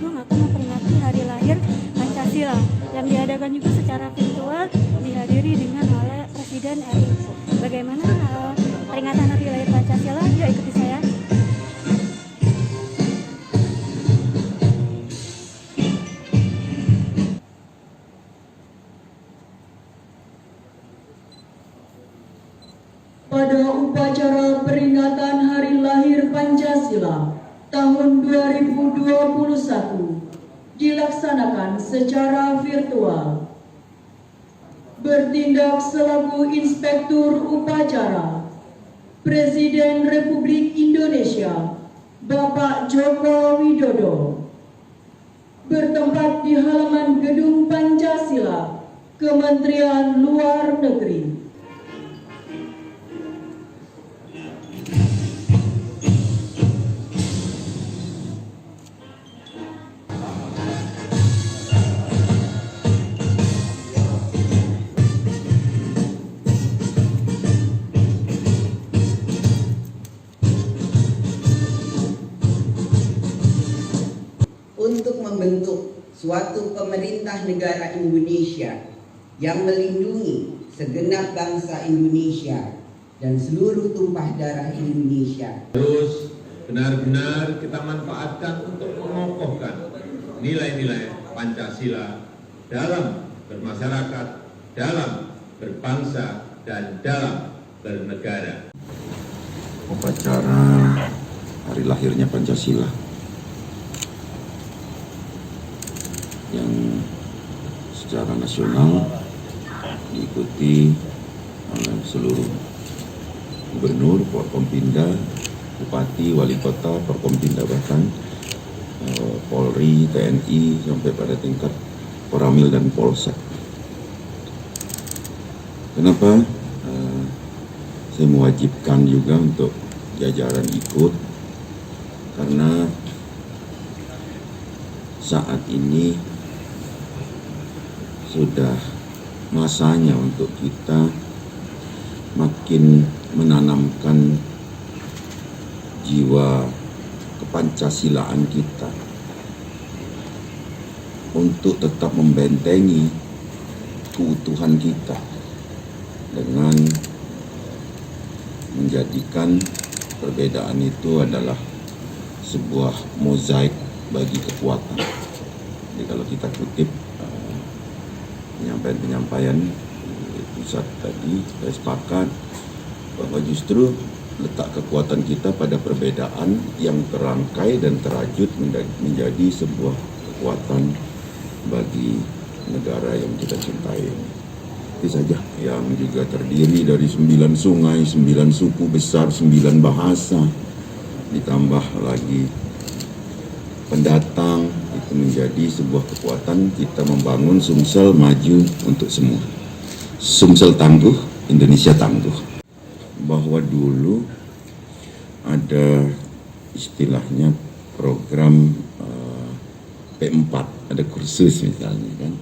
Agung akan memperingati Hari Lahir Pancasila yang diadakan juga secara virtual, dihadiri dengan oleh Presiden RI. Bagaimana peringatan Hari Lahir Pancasila? Yuk ikuti saya. Pada upacara peringatan Hari Lahir Pancasila tahun 2021 dilaksanakan secara virtual. Bertindak selaku Inspektur Upacara Presiden Republik Indonesia Bapak Joko Widodo, bertempat di halaman Gedung Pancasila, Kementerian Luar Negeri. Untuk membentuk suatu pemerintah negara Indonesia yang melindungi segenap bangsa Indonesia dan seluruh tumpah darah Indonesia. Terus benar-benar kita manfaatkan untuk mengokohkan nilai-nilai Pancasila dalam bermasyarakat, dalam berbangsa, dan dalam bernegara. Upacara hari lahirnya Pancasila yang secara nasional diikuti oleh seluruh gubernur, Forkompinda, bupati, wali kota, Forkompinda, bahkan Polri, TNI, sampai pada tingkat Koramil dan Polsek. Kenapa saya mewajibkan juga untuk jajaran ikut? Karena saat ini sudah masanya untuk kita makin menanamkan jiwa kepancasilaan kita untuk tetap membentengi keutuhan kita dengan menjadikan perbedaan itu adalah sebuah mozaik bagi kekuatan. Jadi kalau kita kutip penyampaian di pusat tadi, saya sepakat bahwa justru letak kekuatan kita pada perbedaan yang terangkai dan terajut menjadi sebuah kekuatan bagi negara yang kita cintai. Itu saja, yang juga terdiri dari 9 sungai, 9 suku besar, 9 bahasa, ditambah lagi pendatang, itu menjadi sebuah kekuatan kita membangun Sumsel maju untuk semua. Sumsel tangguh, Indonesia tangguh. Bahwa dulu ada istilahnya program P4, ada kursus misalnya kan.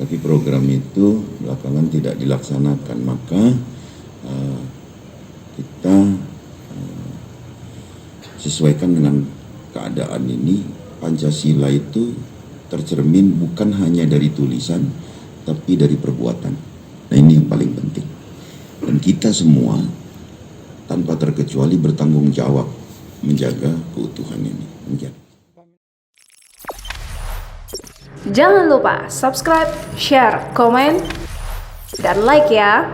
Tapi program itu belakangan tidak dilaksanakan, maka kita sesuaikan dengan keadaan ini. Pancasila itu tercermin bukan hanya dari tulisan, tapi dari perbuatan. Nah, ini yang paling penting. Dan kita semua tanpa terkecuali bertanggung jawab menjaga keutuhan ini. Jangan lupa subscribe, share, komen, dan like ya.